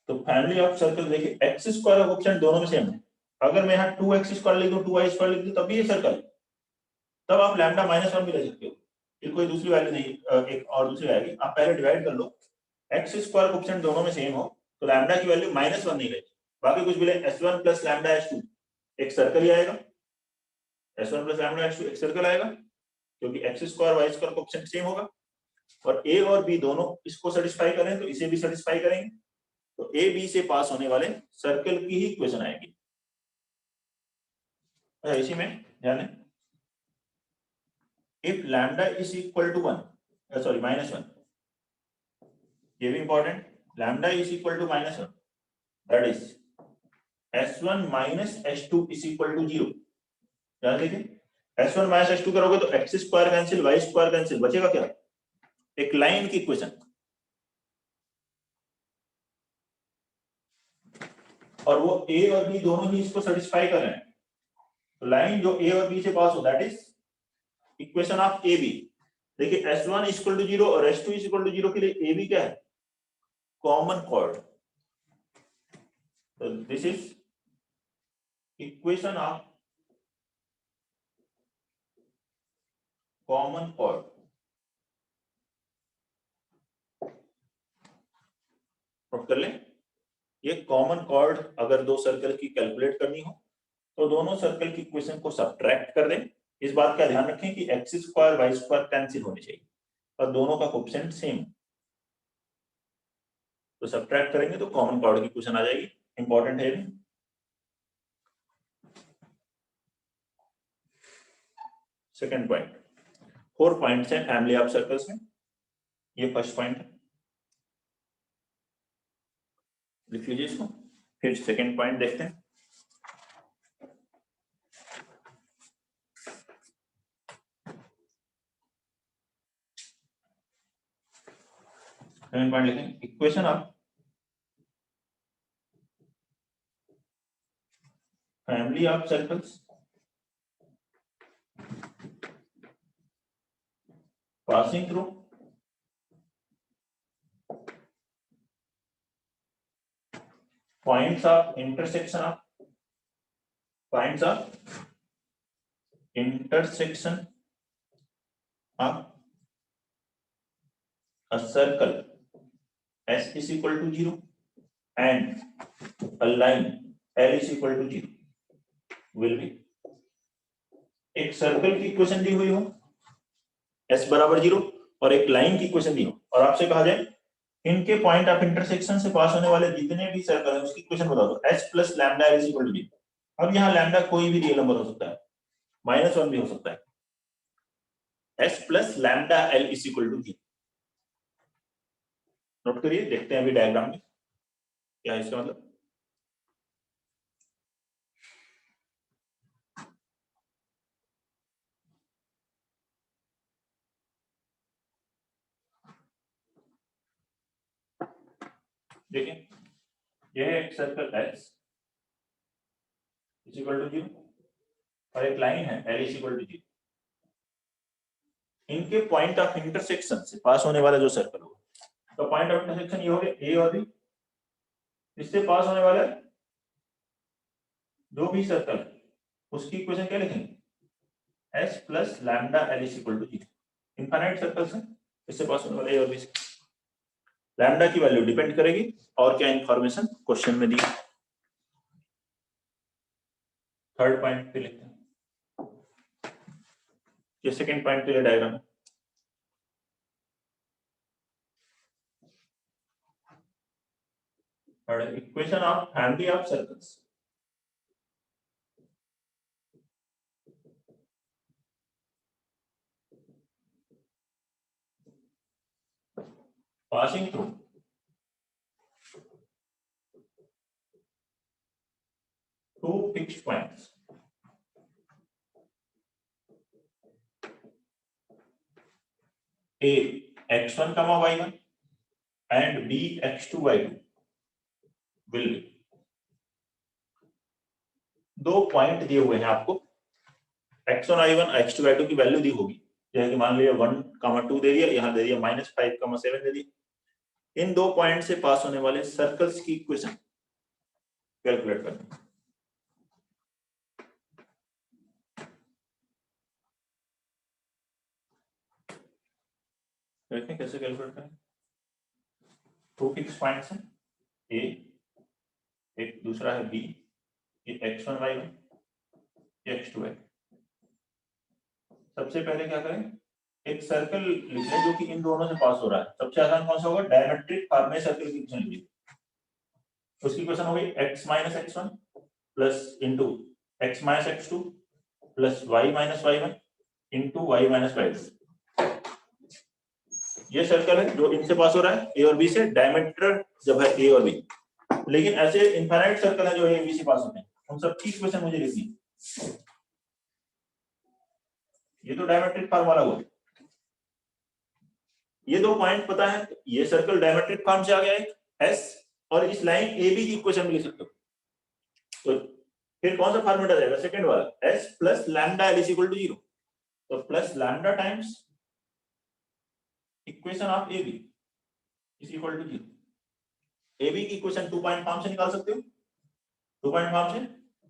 तो family of circle देखिए, X square और coefficient दोनों में सेम है। अगर मैं यहाँ 2x स्क्वायर लिख दूं 2y स्क्वायर लिख दूं तब भी ये सर्कल, तब आप लैम्डा -1 भी ले सकते हो, फिर कोई दूसरी वैल्यू नहीं, एक और दूसरी आएगी। आप पहले डिवाइड कर लो, एक्स स्क्वायर कोफिशिएंट दोनों में सेम हो तो लैम्डा की वैल्यू -1 नहीं रहेगी, बाकी कुछ भी ले S1 प्लस लैम्डा S2 एक सर्कल ही आएगा। S1 प्लस लैम्डा S2 एक सर्कल आएगा क्योंकि x square y square coefficient same होगा, और ए और बी दोनों इसको सेटिस्फाई करें तो इसे भी सेटिस्फाई करेंगे, तो ए बी से पास होने वाले सर्कल की ही इक्वेशन आएगी। इसी में ध्यान दें, if lambda is equal to 1 sorry -1, ये भी important, lambda is equal to -1 that is S1 minus S2 is equal to 0। ध्यान देखिए, S1 माइनस S2 करोगे तो x square cancel, y square cancel, बचेगा क्या? एक लाइन की इक्वेशन, और वो a और b दोनों ही इसको सेटिस्फाई कर रहे हैं, तो लाइन जो a और b से पास हो that is equation of A B. देखिए S1 इक्वल टू 0 और S2 इक्वल टू 0 के लिए ए बी क्या है? Common chord. तो this is equation of common chord. Note कर लें, ये कॉमन कॉर्ड अगर दो सर्कल की कैलकुलेट करनी हो तो दोनों सर्कल की इक्वेशन को सब्ट्रैक्ट कर दें। इस बात का ध्यान रखें कि x square y square cancel होने चाहिए और दोनों का कोएफिशिएंट सेम, तो सब्ट्रैक्ट करेंगे तो कॉमन कॉर्ड की इक्वेशन आ जाएगी। इंपॉर्टेंट है भी। सेकंड पॉइंट, 4 पॉइंट्स हैं फैमिली ऑफ सर्कल्स में, ये फर्स्ट पॉइंट है, लिख लीजिए इसको। फिर सेकंड पॉइंट देखते हैं। सेकंड पॉइंट लिखें, equation of family of circles passing through points of intersection of a circle S is equal to 0 and a line L is equal to 0 will be, एक circle की equation दी हुई हो S बराबर 0 और एक line की equation दी हो, और आपसे कहा जाए इनके पॉइंट ऑफ इंटरसेक्शन से पास होने वाले जितने भी सर्कल है उसकी इक्वेशन बता दो, S plus lambda L is equal to 0। अब यहाँ लैम्डा कोई भी रियल नंबर हो सकता है, -1 भी हो सकता है, S plus lambda L is equal to 0। Note करिए, देखते हैं अभी डायग्राम में क्या है इसका मतलब। देखिए यह है एक सर्कल S इक्वल टू 0 और एक लाइन है L इक्वल टू 0। इनके पॉइंट ऑफ इंटरसेक्शन से पास होने वाला जो सर्कल होगा तो पॉइंट ऑफ इंटरसेक्शन ये हो गया A और B, इससे पास होने वाला जो भी सर्कल उसकी इक्वेशन क्या लिखेंगे S plus lambda L equal to 0। Infinite circles हैं, इससे पास होने वाले A और B से लैम्डा की वैल्यू डिपेंड करेगी और क्या इंफॉर्मेशन क्वेश्चन में दी। थर्ड पॉइंट पे लिखते हैं, ये सेकंड पॉइंट के लिए डायग्राम है। Equation of family of circles. passing through two fixed points A x1 comma y1 and B x2 y2 will be, दो पॉइंट दिए हुए हैं आपको, x1 y1 x2 y2 की वैल्यू दी होगी, जैसे कि मान लिया 1,2 दे दिया, यहाँ दे दिया -5,7 दे दी। इन दो पॉइंट से पास होने वाले सर्कल्स की इक्वेशन कैलकुलेट करनी। देखते हैं कैसे कैलकुलेट करें। टू फिक्स पॉइंट्स हैं A, एक दूसरा है B, ये x1 y1 ये x2 y2। सबसे पहले क्या करें, एक सर्कल लिख लें जो कि इन दोनों से पास हो रहा है। सबसे आसान कौन सा होगा, डायमेट्रिक फॉर्म में सर्कल की इक्वेशन लीजिए। उसकी इक्वेशन हो गई x minus x1 plus into x minus x2 plus y minus y1 into y minus y2। ये सर्कल है जो इनसे पास हो रहा है A और B से, डायमीटर जब है A और B। लेकिन ऐसे इनफाइनाइट सर्कल है जो A और B से पास होते हैं, उन सब की इक्वेशन मुझे लिखनी है। ये तो डायमेट्रिक फॉर्म वाला हुआ, ये दो पॉइंट पता है, ये सर्कल डायमेट्रिक फॉर्म से आ गया एक S, और इस लाइन AB की इक्वेशन में लिख सकते हो। तो फिर कौन सा फॉर्मूला रहेगा, सेकंड वाला, S plus lambda L equal to 0। तो plus lambda times equation of AB is equal to 0। AB की इक्वेशन 2 पॉइंट फॉर्म से निकाल सकते हो। 2 पॉइंट फॉर्म से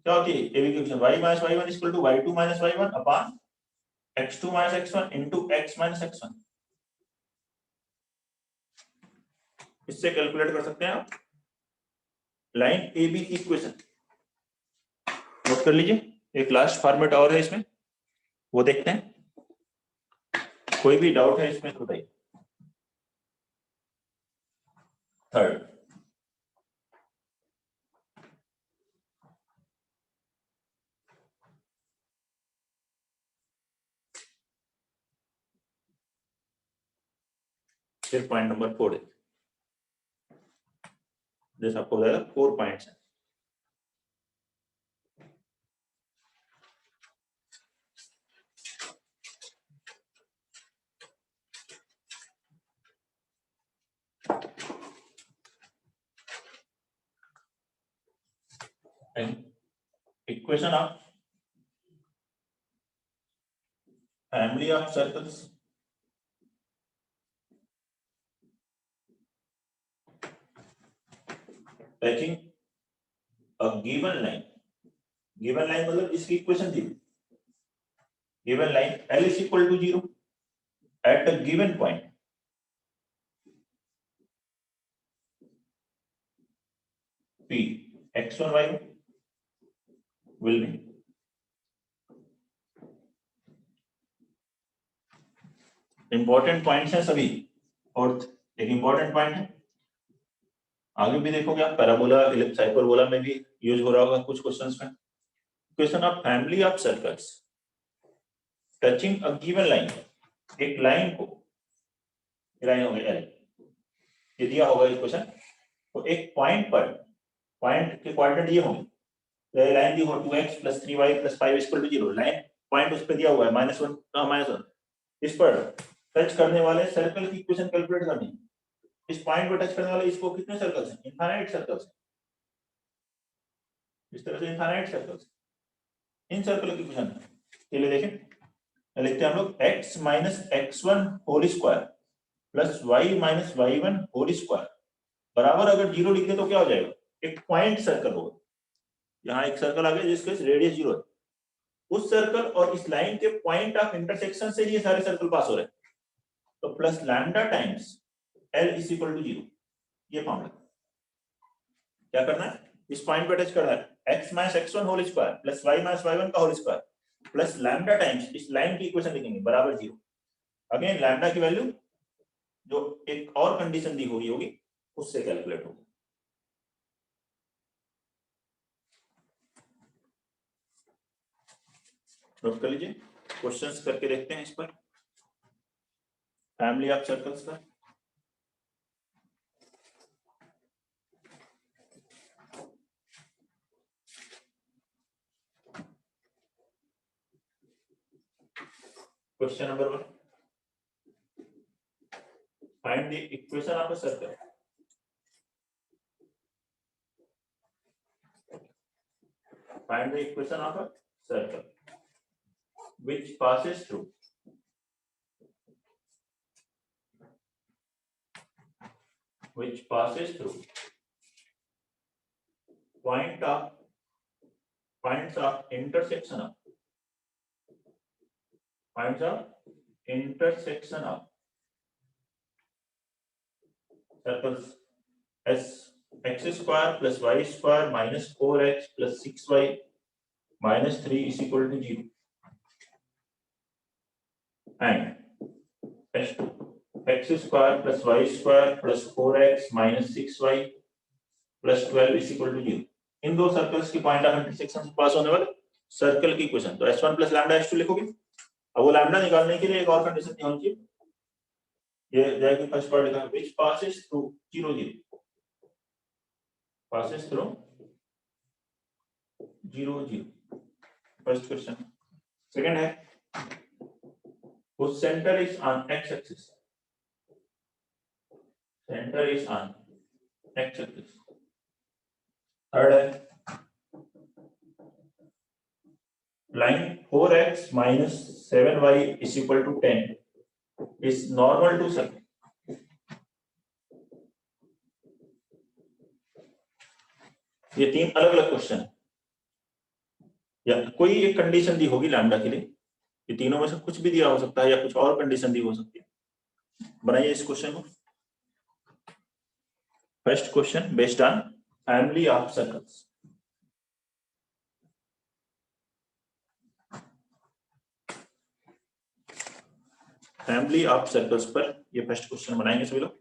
क्या होती है, AB की equation y minus y1 equal to y2 minus y1 upon x2 minus x1 into x minus x1। इससे कैलकुलेट कर सकते हैं आप लाइन AB की इक्वेशन। नोट कर लीजिए, एक लास्ट फॉर्मेट और है इसमें, वो देखते हैं। कोई भी डाउट है इसमें तो बताइए। थर्ड, फिर पॉइंट नंबर 4 है, जैसे आपको बताया 4 पॉइंट्स है। Equation of family of circles touching a given line। given line मतलब इसकी इक्वेशन थी, given line L is equal to 0 at a given point P x1 y1 will be important points हैं सभी। और एक इंपॉर्टेंट पॉइंट है, आगे भी देखोगे आप, पैराबोला इलिप्स हाइपरबोला में भी यूज हो रहा होगा कुछ क्वेश्चंस में। Question of family of circles touching a given line, एक लाइन को, लाइन हो गई L, ये दिया होगा इक्वेशन, तो एक पॉइंट पर, पॉइंट के कोऑर्डिनेट ये होंगे, तो लाइन दी हो 2x + 3y + 5 = 0, लाइन पॉइंट उस पे दिया हुआ है -1 -1, इस पर टच करने वाले सर्कल की इक्वेशन कैलकुलेट करनी है। इस पॉइंट पर टच करने वाले इसको कितने सर्कल्स हैं? Infinite circles. इस तरह से इनफाइनाइट सर्कल्स। इन सर्कल की इक्वेशन के लिए देखें, लिखते हैं हम लोग x minus x1 whole square plus y minus y1 whole square बराबर, अगर जीरो लिख दे तो क्या हो जाएगा? एक पॉइंट सर्कल होगा। यहाँ एक सर्कल आ गया जिसका रेडियस जीरो है, उस सर्कल और इस लाइन के पॉइंट ऑफ इंटरसेक्शन से ये सारे सर्कल पास हो रहे हैं, तो plus lambda times L is equal to zero. ये फॉर्मूला क्या करना है, इस पॉइंट पे टच करना है, x minus x1 whole square plus y minus y1 का whole square plus lambda times इस लाइन की इक्वेशन लिखेंगे बराबर जीरो। अगेन लैम्डा की वैल्यू जो एक और कंडीशन दी हुई होगी उससे कैलकुलेट होगी। नोट कर लीजिए, क्वेश्चंस करके देखते हैं इस पर, फैमिली ऑफ सर्कल्स का। Question number 1. Find the equation of a circle. Find the equation of a circle which passes through points of intersection of circles S x square plus y square minus 4x plus 6y minus 3 is equal to 0 and S2 x square plus y square plus 4x minus 6y plus 12 is equal to 0। इन दो circles की point of intersection से पास होने वाले circle की equation, तो S1 plus lambda S2 लिखोगे। अब वो लैम्डा निकालने के लिए एक और कंडीशन ध्यान चाहिए, ये जाएगी फर्स्ट पार्ट लिखा है which passes through 0 0 passes through 0 0 first question. Second है whose center is on x axis, center is on x axis। Third है line 4x minus 7y is equal to 10 is normal to circle। ये तीन अलग अलग question है, या कोई एक कंडीशन दी होगी लैम्डा के लिए, ये तीनों में से कुछ भी दिया हो सकता है या कुछ और कंडीशन दी हो सकती है। बनाइए इस क्वेश्चन को। First question based on family of circles. Family of circles पर ये फर्स्ट क्वेश्चन बनाएंगे सभी लोग।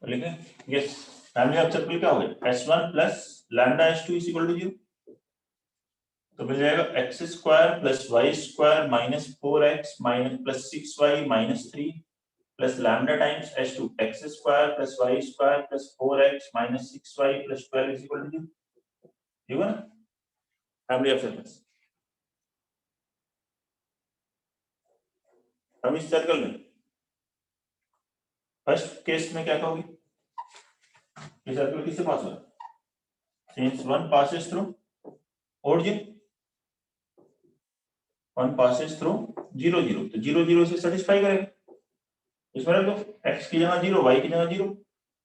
लिखें यस, फैमिली ऑफ सर्कल क्या हो गया, S1 plus lambda S2 is equal to 0, तो मिल जाएगा x square plus y square minus 4x minus plus 6y minus 3 plus lambda times S2 x square plus y square plus 4x minus 6y plus 12 is equal to 0। ठीक है ना, family of circles. अब इस circle में first case में क्या कहोगे, ये सर्कल किससे पास हो रहा है, since 1 passes through origin, 1 passes through 0 0, तो 0 0 से सेटिस्फाई करेगा, इसमें रख दो x की जगह 0 y की जगह 0,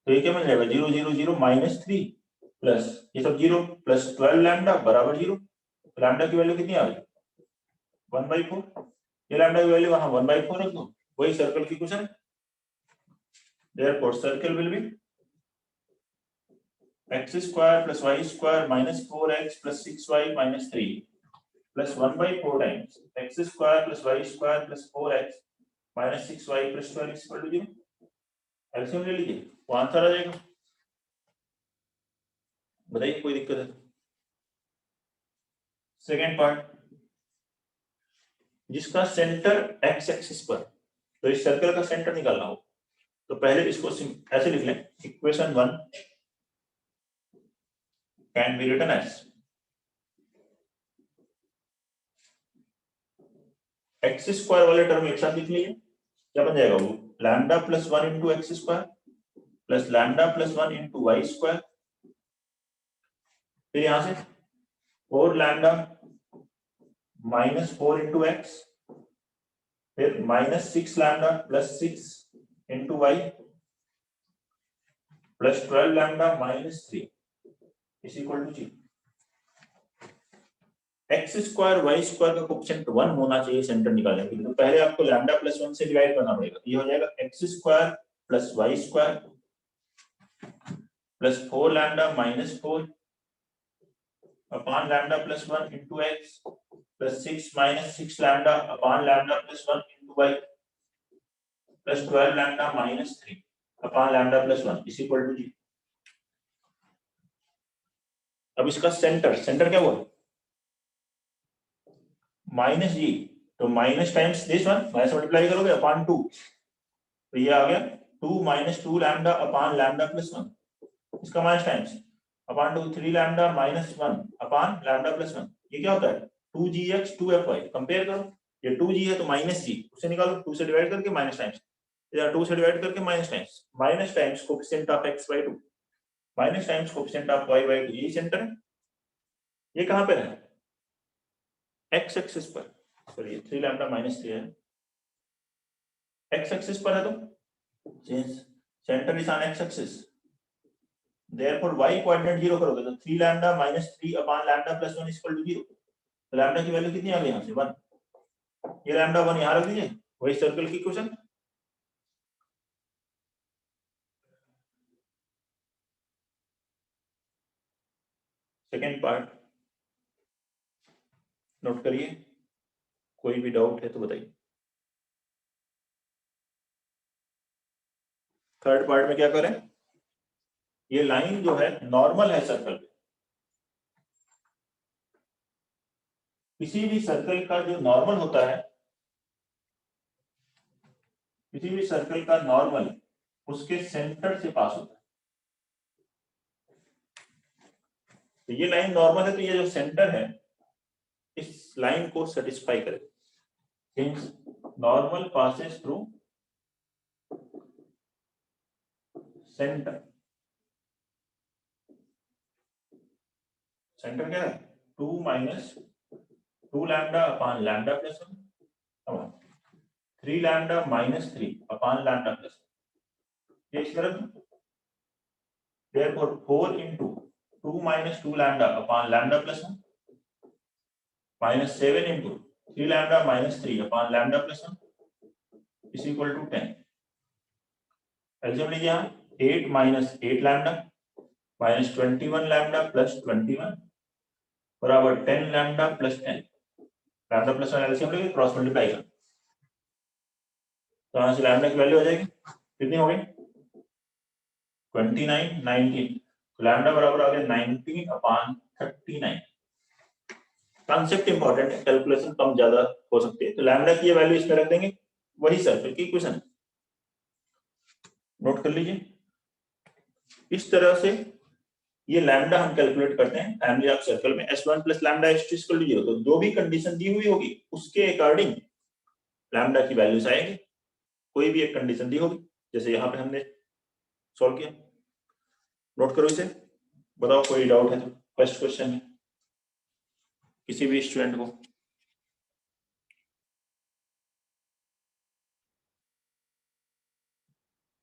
तो ये क्या मिल जाएगा 0 0 0 माइनस 3 प्लस ये सब 0 प्लस 12 लैम्डा बराबर 0। लैम्डा की वैल्यू कितनी आ गई 1/4, ये लैम्डा की वैल्यू वहां 1/4 रख दो, वही सर्कल की question. therefore circle will be x square plus y square minus 4x plus 6y minus 3 plus 1 by 4 times x square plus y square plus 4x minus 6y plus 12 is equal to 0। LCM ले लीजिए, वो answer आ जाएगा। बताइए कोई दिक्कत है? Second part, जिसका centre x axis पर, तो इस सर्कल का सेंटर निकालना हो तो पहले इसको ऐसे लिख लें, equation 1 can be written as x square वाले टर्म एक साथ लिख लीजिए, क्या बन जाएगा वो lambda plus 1 into x square plus lambda plus 1 into y square, फिर यहां से 4 लैम्डा माइनस 4 इंटू एक्स, फिर minus 6 lambda plus 6 into y plus 12 lambda minus 3 is equal to 0। X square y square का कोएफिशिएंट 1 होना चाहिए centre निकालने के लिए, तो पहले आपको लैम्डा प्लस 1 से डिवाइड करना पड़ेगा, ये हो जाएगा x square plus Y square plus 4 lambda minus 4 upon lambda plus 1 into x plus 6 minus 6 lambda upon lambda plus 1 into y plus 12 lambda minus 3 upon lambda plus 1 is equal to 0। अब इसका centre क्या हुआ, minus g, तो minus times this one, minus multiply करोगे upon 2, तो ये आ गया 2 minus 2 lambda upon lambda plus 1, इसका minus times upon 2 3 lambda minus 1 upon lambda plus 1, ये क्या होता है 2gx 2fy, कंपेयर करो, ये 2g है तो माइनस जी, उससे निकालो 2 से डिवाइड करके माइनस टाइम्स, या 2 से डिवाइड करके minus times coefficient of x by 2 minus times coefficient of y by 2, ये सेंटर है। ये कहां पर है, x एक्सिस पर, चलिए 3 लैम्डा माइनस 3 है, x एक्सिस पर है तो centre is on x axis, therefore y coordinate 0 करोगे तो 3 lambda minus 3 upon lambda plus 1 equal to 0, तो लैम्डा की वैल्यू कितनी आ गई यहां से 1, ये लैम्डा 1 यहां रख दीजिए, वही सर्कल की इक्वेशन। सेकंड पार्ट नोट करिए, कोई भी डाउट है तो बताइए। थर्ड पार्ट में क्या करें, ये लाइन जो है नॉर्मल है सर्कल पे, किसी भी सर्कल का जो नॉर्मल होता है, किसी भी सर्कल का नॉर्मल उसके सेंटर से पास होता है, तो ये लाइन नॉर्मल है तो ये जो सेंटर है इस लाइन को सेटिस्फाई करे, since normal passes through centre, centre क्या है 2 minus 2 lambda upon lambda plus 1 3 lambda minus 3 upon lambda plus 1, ये इस तरफ, therefore 4 into 2 minus 2 lambda upon lambda plus 1 minus 7 into 3 lambda minus 3 upon lambda plus 1 is equal to 10। Algebra लीजिए यहाँ 8 minus 8 lambda minus 21 lambda plus 21 बराबर 10 lambda plus 10, lambda plus 1 algebra लीजिए, cross multiply कर, तो यहाँ से lambda की value आ जाएगी कितनी हो गई 29 19, तो लैम्डा बराबर आ गया 19 अपॉन 39। कॉन्सेप्ट इंपॉर्टेंट है, कैलकुलेशन कम ज्यादा हो सकती है, तो लैम्डा की ये वैल्यू इसमें रख देंगे, वही सर्कल की इक्वेशन नोट कर लीजिए। इस तरह से ये लैम्डा हम कैलकुलेट करते हैं फैमिली ऑफ सर्कल में, s1 plus lambda s2 equal to 0, तो जो भी कंडीशन दी हुई होगी उसके अकॉर्डिंग लैम्डा की वैल्यूज आएगी, कोई भी एक कंडीशन दी होगी, जैसे यहाँ पे हमने सॉल्व किया, नोट करो इसे, बताओ कोई डाउट है तो फर्स्ट क्वेश्चन में किसी भी स्टूडेंट को।